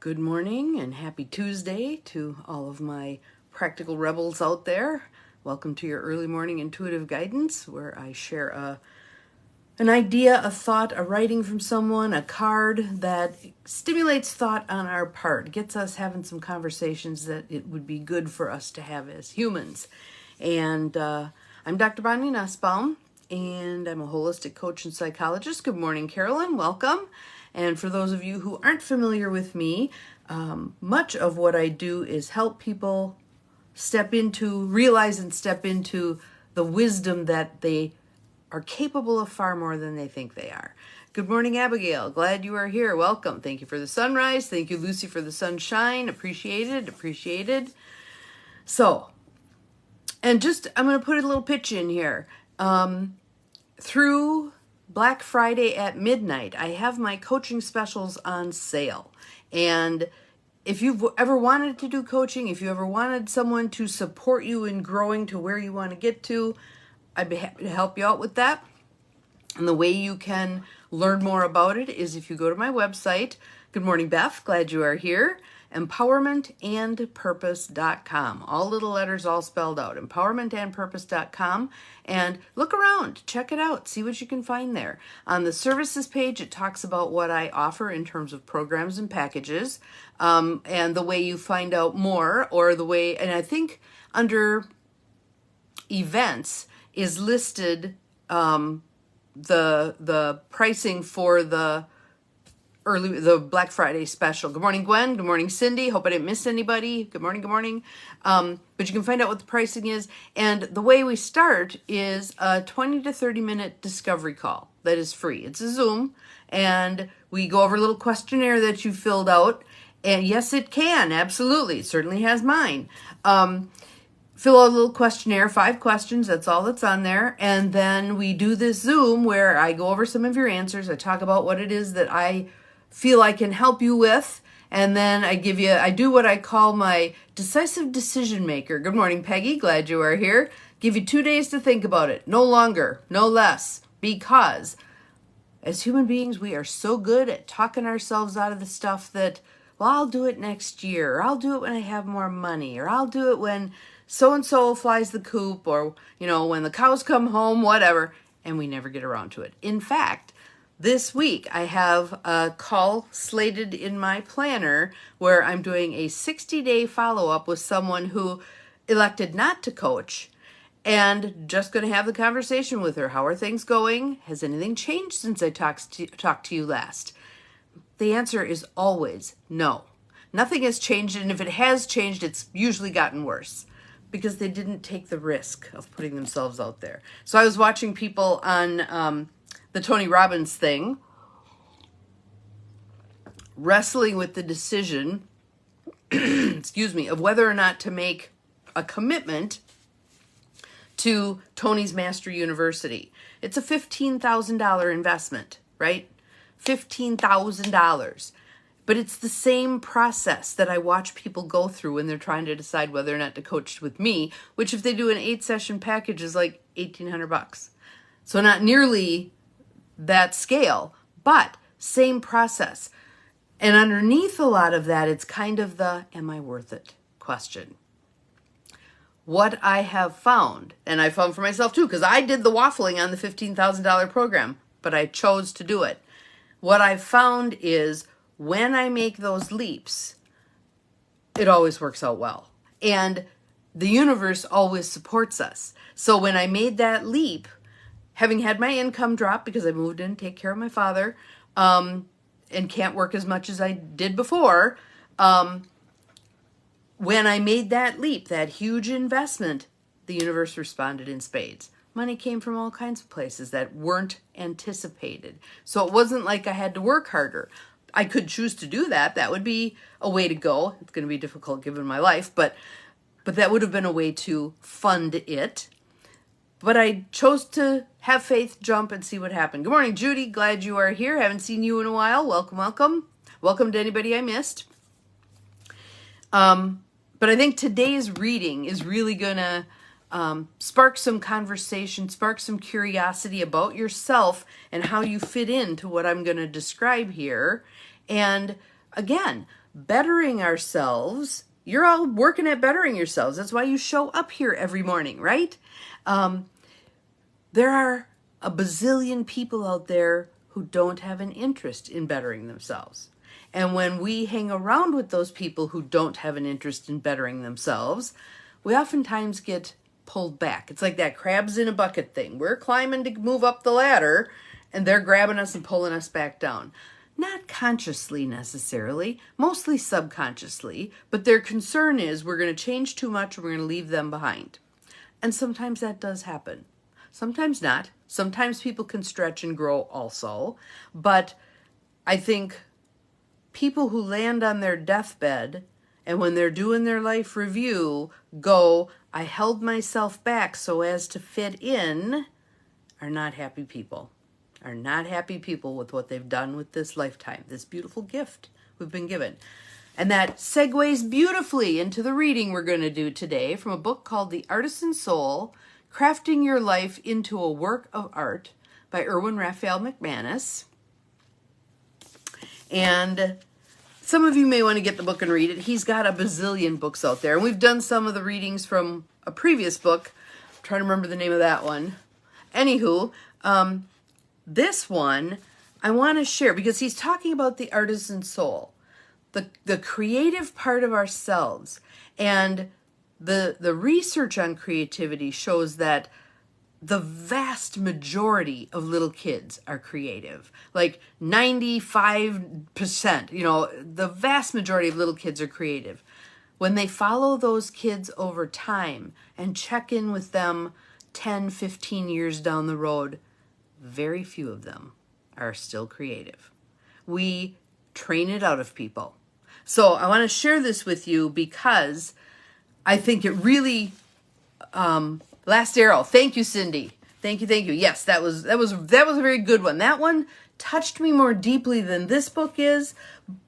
Good morning and happy Tuesday to all of my practical rebels out there. Welcome to your early morning intuitive guidance, where I share an idea, a thought, a writing from someone, a card that stimulates thought on our part, gets us having some conversations that it would be good for us to have as humans. And I'm Dr. Bonnie Nussbaum, and I'm a holistic coach and psychologist. Good morning, Carolyn. Welcome. And for those of you who aren't familiar with me, much of what I do is help people realize and step into the wisdom that they are capable of far more than they think they are. Good morning, Abigail. Glad you are here. Welcome. Thank you for the sunrise. Thank you, Lucy, for the sunshine. Appreciated. So, and I'm going to put a little pitch in here. Through Black Friday at midnight, I have my coaching specials on sale. And if you've ever wanted to do coaching, if you ever wanted someone to support you in growing to where you want to get to, I'd be happy to help you out with that. And the way you can learn more about it is if you go to my website. Good morning, Beth. Glad you are here. empowermentandpurpose.com. All little letters, all spelled out. empowermentandpurpose.com. And look around. Check it out. See what you can find there. On the services page, it talks about what I offer in terms of programs and packages. And the way you find out more, and I think under events is listed the pricing for the Black Friday special. Good morning, Gwen. Good morning, Cindy. Hope I didn't miss anybody. Good morning. But you can find out what the pricing is. And the way we start is a 20 to 30 minute discovery call that is free. It's a Zoom, and we go over a little questionnaire that you filled out. And yes, it can. Absolutely. It certainly has mine. Fill out a little questionnaire, 5 questions. That's all that's on there. And then we do this Zoom where I go over some of your answers. I talk about what it is that I feel I can help you with. And then I do what I call my decisive decision maker. Good morning, Peggy. Glad you are here. Give you 2 days to think about it. No longer, no less. Because as human beings, we are so good at talking ourselves out of the stuff that, well, I'll do it next year. Or I'll do it when I have more money. Or I'll do it when so-and-so flies the coop. Or, when the cows come home, whatever. And we never get around to it. In fact, this week, I have a call slated in my planner where I'm doing a 60-day follow-up with someone who elected not to coach, and just going to have the conversation with her. How are things going? Has anything changed since I talked to you last? The answer is always no. Nothing has changed, and if it has changed, it's usually gotten worse because they didn't take the risk of putting themselves out there. So I was watching people on the Tony Robbins thing, wrestling with the decision, of whether or not to make a commitment to Tony's Master University. It's a $15,000 investment, right? $15,000. But it's the same process that I watch people go through when they're trying to decide whether or not to coach with me, which if they do an 8-session package is like $1,800. So not nearly that scale, but same process. And underneath a lot of that, it's kind of the, am I worth it question. What I have found, and I found for myself too, because I did the waffling on the $15,000 program, but I chose to do it. What I've found is when I make those leaps, it always works out well. And the universe always supports us. So when I made that leap, having had my income drop because I moved in to take care of my father, and can't work as much as I did before, when I made that leap, that huge investment, the universe responded in spades. Money came from all kinds of places that weren't anticipated. So it wasn't like I had to work harder. I could choose to do that. That would be a way to go. It's going to be difficult given my life, but that would have been a way to fund it. But I chose to have faith, jump, and see what happened. Good morning, Judy. Glad you are here. Haven't seen you in a while. Welcome. Welcome to anybody I missed. But I think today's reading is really going to spark some conversation, spark some curiosity about yourself and how you fit into what I'm going to describe here. And again, bettering ourselves. You're all working at bettering yourselves. That's why you show up here every morning, right? There are a bazillion people out there who don't have an interest in bettering themselves. And when we hang around with those people who don't have an interest in bettering themselves, we oftentimes get pulled back. It's like that crabs in a bucket thing. We're climbing to move up the ladder, and they're grabbing us and pulling us back down. Not consciously necessarily, mostly subconsciously, but their concern is we're going to change too much, we're going to leave them behind. And sometimes that does happen. Sometimes not. Sometimes people can stretch and grow also. But I think people who land on their deathbed and when they're doing their life review go, I held myself back so as to fit in, are not happy people. Are not happy people with what they've done with this lifetime, this beautiful gift we've been given. And that segues beautifully into the reading we're going to do today from a book called The Artisan Soul, Crafting Your Life into a Work of Art by Erwin Raphael McManus. And some of you may want to get the book and read it. He's got a bazillion books out there. And we've done some of the readings from a previous book. I'm trying to remember the name of that one. Anywho, this one I want to share because he's talking about the artisan soul, the creative part of ourselves. And the research on creativity shows that the vast majority of little kids are creative. Like 95%, the vast majority of little kids are creative. When they follow those kids over time and check in with them 10, 15 years down the road, very few of them are still creative. We train it out of people. So I want to share this with you because I think it really, last arrow. Thank you, Cindy. Thank you. Yes, that was a very good one. That one touched me more deeply than this book is,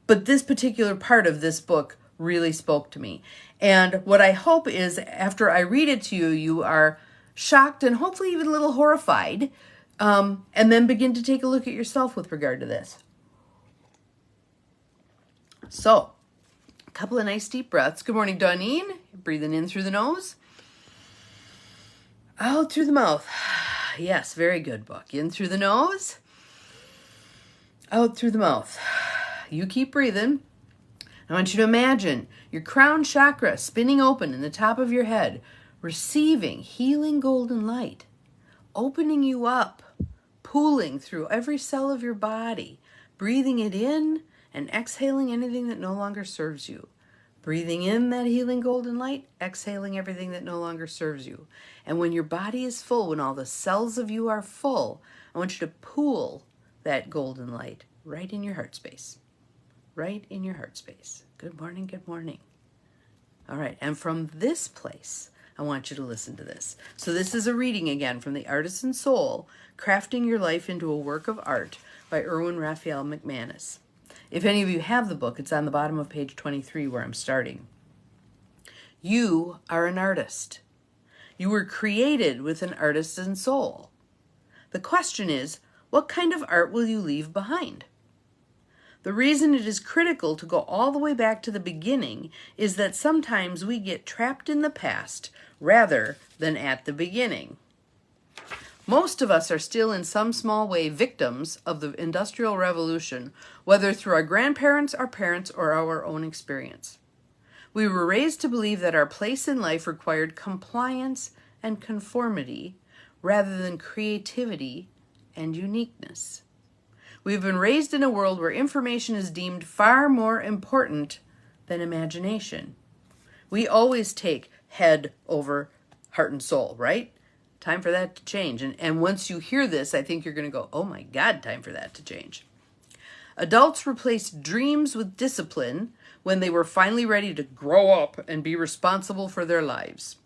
but this particular part of this book really spoke to me. And what I hope is after I read it to you, you are shocked and hopefully even a little horrified, and then begin to take a look at yourself with regard to this. So, a couple of nice deep breaths. Good morning, Donine. Breathing in through the nose. Out through the mouth. Yes, very good, book. In through the nose. Out through the mouth. You keep breathing. I want you to imagine your crown chakra spinning open in the top of your head, receiving healing golden light, opening you up, pooling through every cell of your body, breathing it in and exhaling anything that no longer serves you. Breathing in that healing golden light, exhaling everything that no longer serves you. And when your body is full, when all the cells of you are full, I want you to pool that golden light right in your heart space. Right in your heart space. Good morning, good morning. All right, and from this place, I want you to listen to this. So this is a reading again from The Artisan Soul, Crafting Your Life into a Work of Art by Erwin Raphael McManus. If any of you have the book, it's on the bottom of page 23 where I'm starting. You are an artist. You were created with an artisan soul. The question is, what kind of art will you leave behind? The reason it is critical to go all the way back to the beginning is that sometimes we get trapped in the past rather than at the beginning. Most of us are still in some small way victims of the Industrial Revolution, whether through our grandparents, our parents, or our own experience. We were raised to believe that our place in life required compliance and conformity rather than creativity and uniqueness. We've been raised in a world where information is deemed far more important than imagination. We always take head over heart and soul, right? Time for that to change. And once you hear this, I think you're going to go, oh my God, time for that to change. Adults replaced dreams with discipline when they were finally ready to grow up and be responsible for their lives.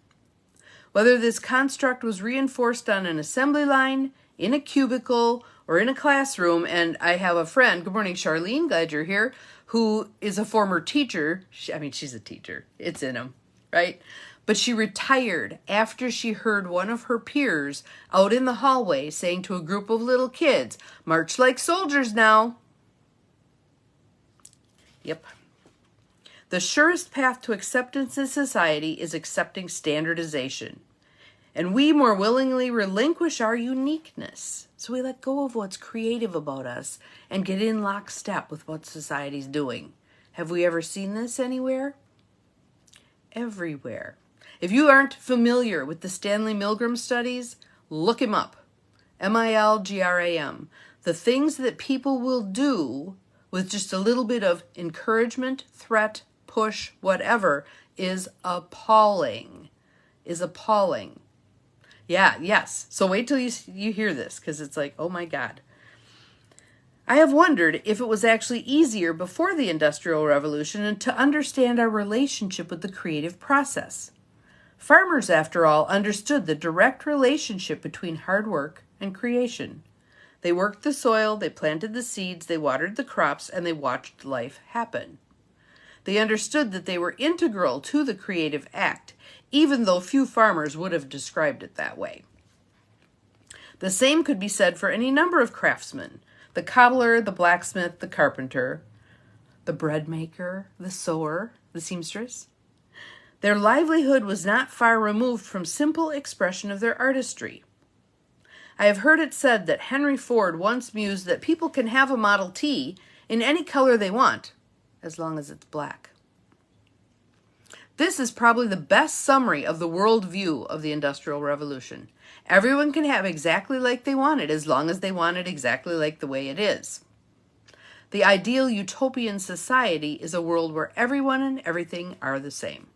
Whether this construct was reinforced on an assembly line, in a cubicle, or in a classroom, and I have a friend, good morning, Charlene, glad you're here, who is a former teacher. She's a teacher. It's in him, right? But she retired after she heard one of her peers out in the hallway saying to a group of little kids, march like soldiers now. Yep. The surest path to acceptance in society is accepting standardization. And we more willingly relinquish our uniqueness. So we let go of what's creative about us and get in lockstep with what society's doing. Have we ever seen this anywhere? Everywhere. If you aren't familiar with the Stanley Milgram studies, look him up. Milgram. The things that people will do with just a little bit of encouragement, threat, push, whatever, is appalling. Yeah, yes. So wait till you hear this, because it's like, oh my God. I have wondered if it was actually easier before the Industrial Revolution and to understand our relationship with the creative process. Farmers, after all, understood the direct relationship between hard work and creation. They worked the soil, they planted the seeds, they watered the crops, and they watched life happen. They understood that they were integral to the creative act, even though few farmers would have described it that way. The same could be said for any number of craftsmen: the cobbler, the blacksmith, the carpenter, the bread maker, the sewer, the seamstress. Their livelihood was not far removed from simple expression of their artistry. I have heard it said that Henry Ford once mused that people can have a Model T in any color they want, as long as it's black. This is probably the best summary of the world view of the Industrial Revolution. Everyone can have exactly like they want it, as long as they want it exactly like the way it is. The ideal utopian society is a world where everyone and everything are the same.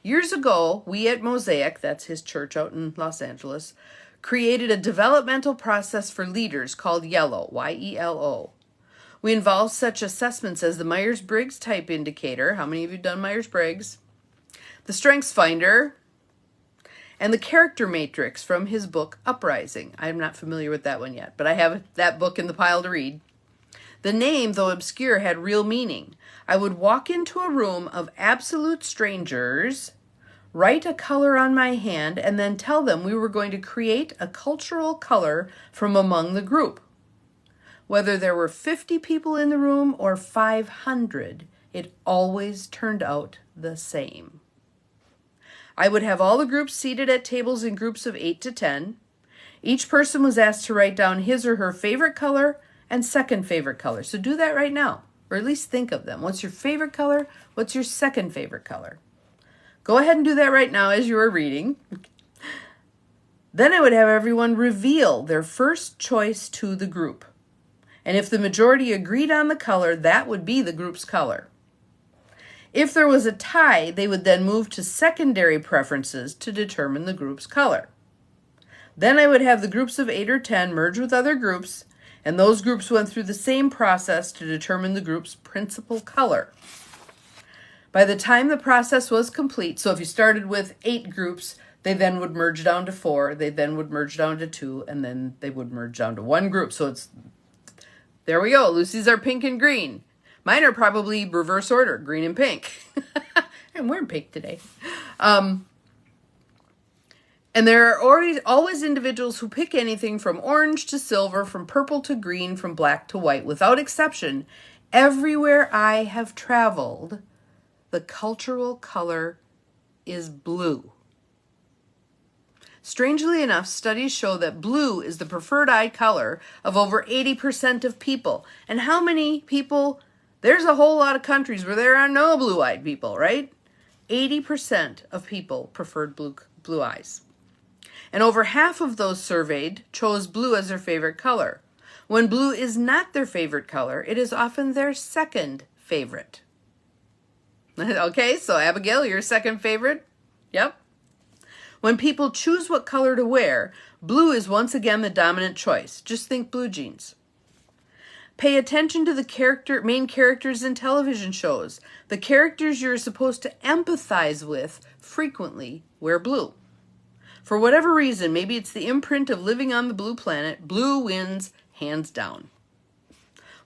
Years ago, we at Mosaic, that's his church out in Los Angeles, created a developmental process for leaders called YELO, Y-E-L-O. We involve such assessments as the Myers-Briggs Type Indicator. How many of you have done Myers-Briggs? The Strengths Finder, and the Character Matrix from his book, Uprising. I'm not familiar with that one yet, but I have that book in the pile to read. The name, though obscure, had real meaning. I would walk into a room of absolute strangers, write a color on my hand, and then tell them we were going to create a cultural color from among the group. Whether there were 50 people in the room or 500, it always turned out the same. I would have all the groups seated at tables in groups of 8 to 10. Each person was asked to write down his or her favorite color and second favorite color. So do that right now, or at least think of them. What's your favorite color? What's your second favorite color? Go ahead and do that right now as you are reading. Then I would have everyone reveal their first choice to the group. And if the majority agreed on the color, that would be the group's color. If there was a tie, they would then move to secondary preferences to determine the group's color. Then I would have the groups of 8 or 10 merge with other groups, and those groups went through the same process to determine the group's principal color. By the time the process was complete, so if you started with 8 groups, they then would merge down to 4, they then would merge down to 2, and then they would merge down to 1 group. So there we go. Lucy's are pink and green. Mine are probably reverse order, green and pink. I'm wearing pink today. And there are always individuals who pick anything from orange to silver, from purple to green, from black to white. Without exception, everywhere I have traveled, the cultural color is blue. Strangely enough, studies show that blue is the preferred eye color of over 80% of people. And how many people? There's a whole lot of countries where there are no blue-eyed people, right? 80% of people preferred blue eyes. And over half of those surveyed chose blue as their favorite color. When blue is not their favorite color, it is often their second favorite. Okay, so Abigail, your second favorite? Yep. When people choose what color to wear, blue is once again the dominant choice. Just think blue jeans. Pay attention to the main characters in television shows. The characters you're supposed to empathize with frequently wear blue. For whatever reason, maybe it's the imprint of living on the blue planet, blue wins hands down.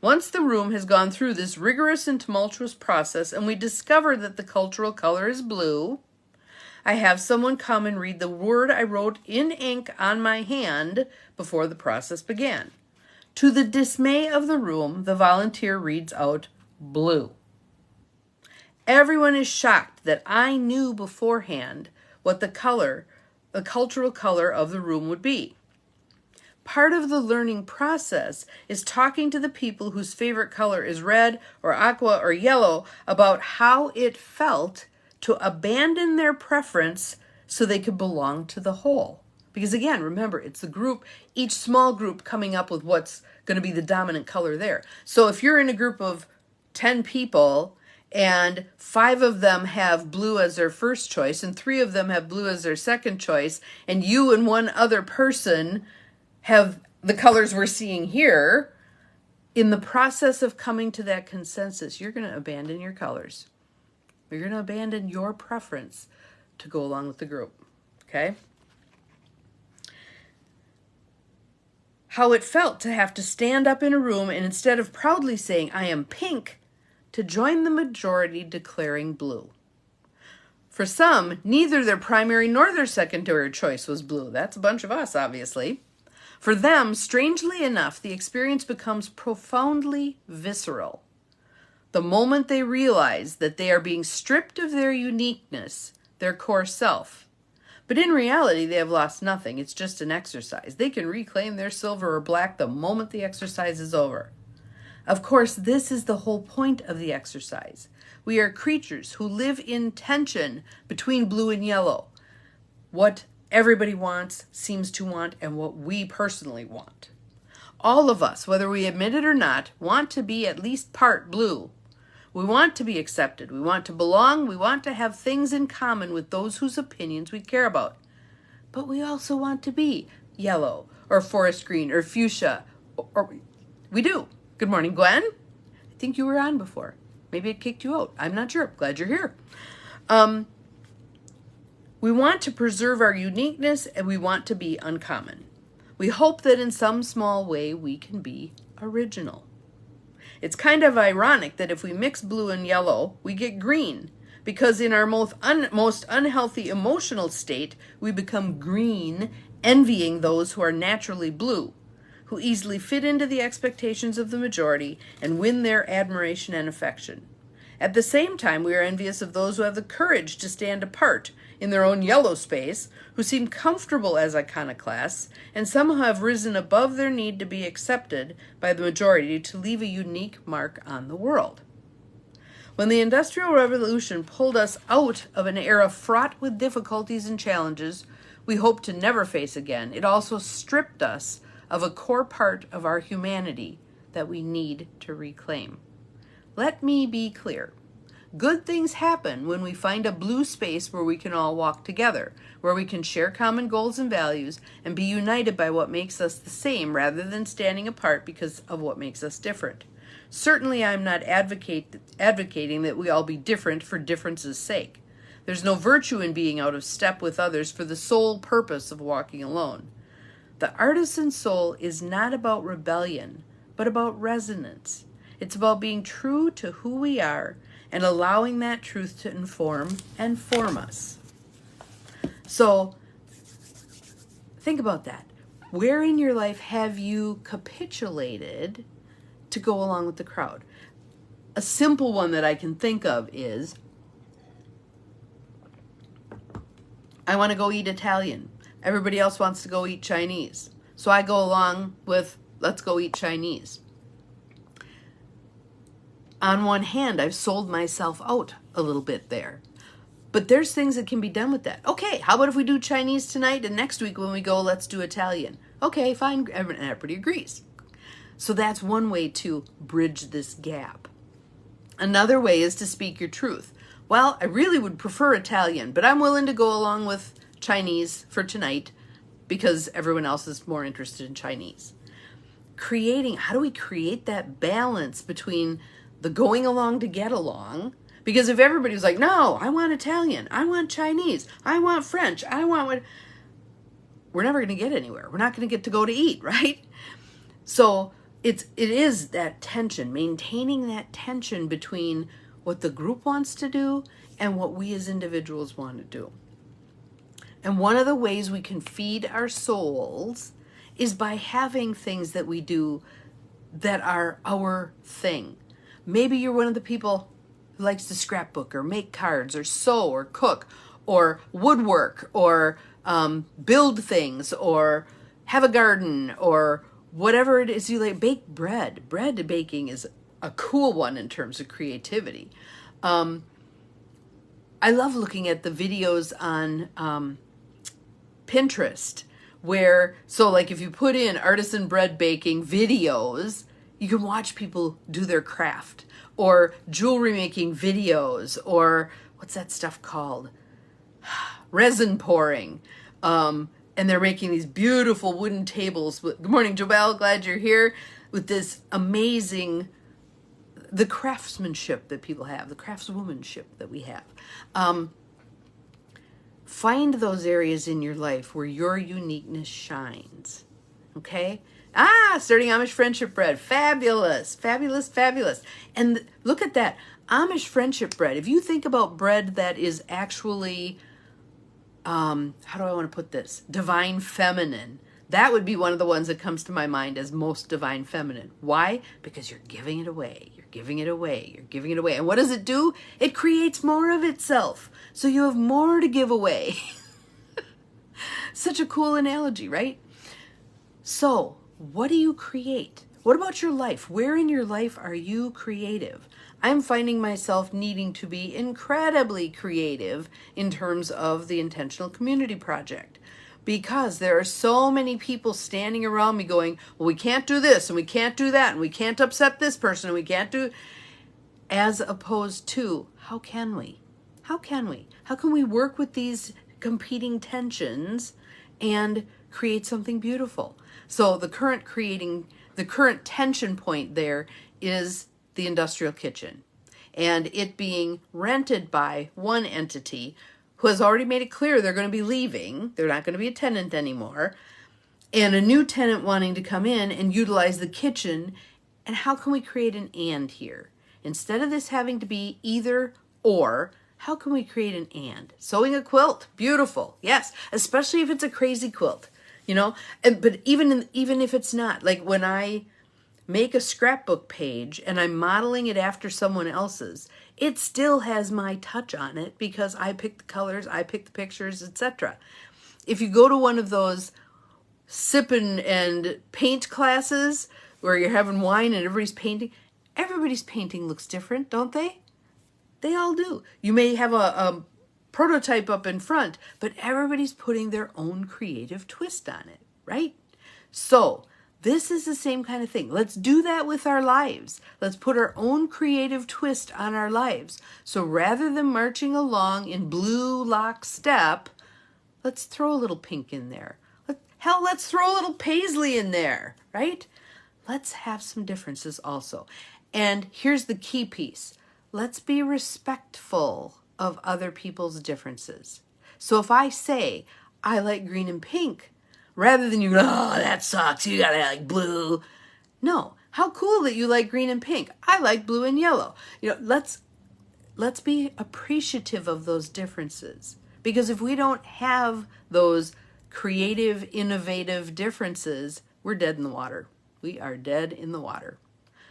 Once the room has gone through this rigorous and tumultuous process and we discover that the cultural color is blue, I have someone come and read the word I wrote in ink on my hand before the process began. To the dismay of the room, the volunteer reads out blue. Everyone is shocked that I knew beforehand what the cultural color of the room would be. Part of the learning process is talking to the people whose favorite color is red or aqua or yellow about how it felt to abandon their preference so they could belong to the whole. Because again, remember, it's the group, each small group coming up with what's going to be the dominant color there. So if you're in a group of 10 people and 5 of them have blue as their first choice and 3 of them have blue as their second choice, and you and one other person have the colors we're seeing here, in the process of coming to that consensus, you're going to abandon your colors. You're going to abandon your preference to go along with the group. Okay? How it felt to have to stand up in a room and instead of proudly saying, I am pink, to join the majority declaring blue. For some, neither their primary nor their secondary choice was blue. That's a bunch of us, obviously. For them, strangely enough, the experience becomes profoundly visceral. The moment they realize that they are being stripped of their uniqueness, their core self. But in reality, they have lost nothing. It's just an exercise. They can reclaim their silver or black the moment the exercise is over. Of course, this is the whole point of the exercise. We are creatures who live in tension between blue and yellow. What everybody wants, seems to want, and what we personally want. All of us, whether we admit it or not, want to be at least part blue. We want to be accepted. We want to belong. We want to have things in common with those whose opinions we care about. But we also want to be yellow or forest green or fuchsia. Or we do. Good morning, Gwen. I think you were on before. Maybe it kicked you out. I'm not sure. Glad you're here. We want to preserve our uniqueness and we want to be uncommon. We hope that in some small way we can be original. It's kind of ironic that if we mix blue and yellow, we get green, because in our most unhealthy emotional state, we become green, envying those who are naturally blue, who easily fit into the expectations of the majority and win their admiration and affection. At the same time, we are envious of those who have the courage to stand apart in their own yellow space, who seem comfortable as iconoclasts, and somehow have risen above their need to be accepted by the majority to leave a unique mark on the world. When the Industrial Revolution pulled us out of an era fraught with difficulties and challenges we hope to never face again, it also stripped us of a core part of our humanity that we need to reclaim. Let me be clear. Good things happen when we find a blue space where we can all walk together, where we can share common goals and values and be united by what makes us the same rather than standing apart because of what makes us different. Certainly, I'm not advocating that we all be different for difference's sake. There's no virtue in being out of step with others for the sole purpose of walking alone. The artisan soul is not about rebellion, but about resonance. It's about being true to who we are and allowing that truth to inform and form us. So, think about that. Where in your life have you capitulated to go along with the crowd? A simple one that I can think of is, I want to go eat Italian. Everybody else wants to go eat Chinese. So I go along with, let's go eat Chinese. On one hand, I've sold myself out a little bit there. But there's things that can be done with that. Okay, how about if we do Chinese tonight and next week when we go, let's do Italian? Okay, fine, everybody agrees. So that's one way to bridge this gap. Another way is to speak your truth. Well, I really would prefer Italian, but I'm willing to go along with Chinese for tonight because everyone else is more interested in Chinese. How do we create that balance between the going along to get along? Because if everybody was like, no, I want Italian, I want Chinese, I want French, we're never going to get anywhere. We're not going to get to go to eat, right? So it is that tension, maintaining that tension between what the group wants to do and what we as individuals want to do. And one of the ways we can feed our souls is by having things that we do that are our thing. Maybe you're one of the people, who likes to scrapbook or make cards or sew or cook or woodwork or build things or have a garden or whatever it is you like. Bake bread. Bread baking is a cool one in terms of creativity. I love looking at the videos on Pinterest where, so like if you put in artisan bread baking videos, you can watch people do their craft, or jewelry making videos, or what's that stuff called? Resin pouring. And they're making these beautiful wooden tables. Good morning, Jobel. Glad you're here with this amazing, the craftsmanship that people have, the craftswomanship that we have. Find those areas in your life where your uniqueness shines. Okay? Starting Amish friendship bread. Fabulous, fabulous, fabulous. And look at that. Amish friendship bread. If you think about bread that is actually, how do I want to put this? Divine feminine. That would be one of the ones that comes to my mind as most divine feminine. Why? Because you're giving it away. You're giving it away. You're giving it away. And what does it do? It creates more of itself. So you have more to give away. Such a cool analogy, right? So, what do you create? What about your life? Where in your life are you creative? I'm finding myself needing to be incredibly creative in terms of the Intentional Community Project, because there are so many people standing around me going, well, we can't do this and we can't do that and we can't upset this person and we can't do, as opposed to, how can we? How can we? How can we work with these competing tensions and create something beautiful? So the current tension point there is the industrial kitchen, and it being rented by one entity who has already made it clear they're going to be leaving. They're not going to be a tenant anymore. And a new tenant wanting to come in and utilize the kitchen. And how can we create an and here? Instead of this having to be either or, how can we create an and? Sewing a quilt, beautiful. Yes, especially if it's a crazy quilt, you know. But even if it's not, like when I make a scrapbook page and I'm modeling it after someone else's, it still has my touch on it because I picked the colors, I picked the pictures, etc. If you go to one of those sip and paint classes where you're having wine and everybody's painting looks different, don't they? They all do. You may have a prototype up in front, but everybody's putting their own creative twist on it, right? So this is the same kind of thing. Let's do that with our lives. Let's put our own creative twist on our lives. So rather than marching along in blue lockstep, let's throw a little pink in there. Let's throw a little paisley in there, right? Let's have some differences also. And here's the key piece. Let's be respectful of other people's differences. So if I say, I like green and pink, rather than you go, oh, that sucks, you gotta like blue. No, how cool that you like green and pink. I like blue and yellow. You know, let's be appreciative of those differences. Because if we don't have those creative, innovative differences, we're dead in the water. We are dead in the water.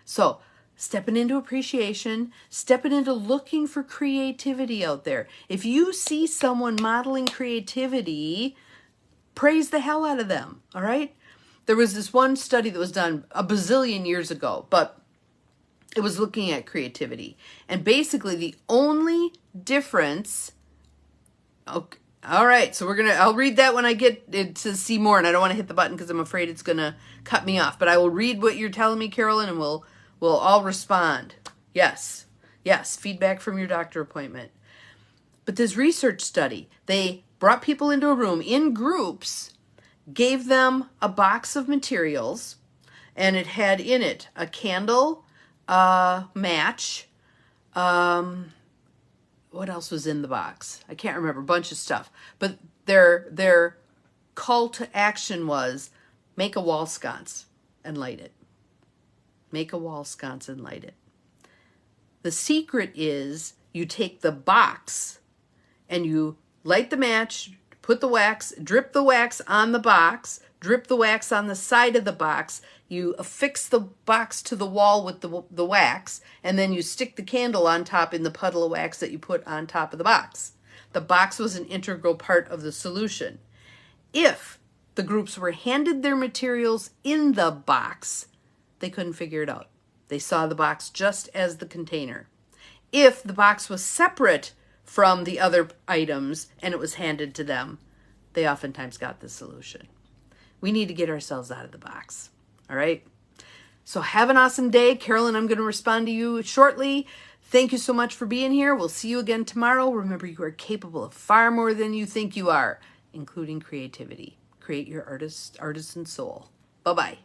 So, stepping into appreciation, stepping into looking for creativity out there. If you see someone modeling creativity, praise the hell out of them, all right? There was this one study that was done a bazillion years ago, but it was looking at creativity. And basically the only difference, okay, all right, so I'll read that when I get to see more, and I don't want to hit the button because I'm afraid it's going to cut me off, but I will read what you're telling me, Carolyn, and we'll all respond. Yes, feedback from your doctor appointment. But this research study, they brought people into a room in groups, gave them a box of materials, and it had in it a candle, a match, what else was in the box? I can't remember, a bunch of stuff. But their call to action was make a wall sconce and light it. Make a wall sconce and light it. The secret is you take the box and you light the match, put the wax, drip the wax on the box, drip the wax on the side of the box. You affix the box to the wall with the wax, and then you stick the candle on top in the puddle of wax that you put on top of the box. The box was an integral part of the solution. If the groups were handed their materials in the box, they couldn't figure it out. They saw the box just as the container. If the box was separate from the other items and it was handed to them, they oftentimes got the solution. We need to get ourselves out of the box. All right? So have an awesome day. Carolyn, I'm going to respond to you shortly. Thank you so much for being here. We'll see you again tomorrow. Remember, you are capable of far more than you think you are, including creativity. Create your artisan soul. Bye-bye.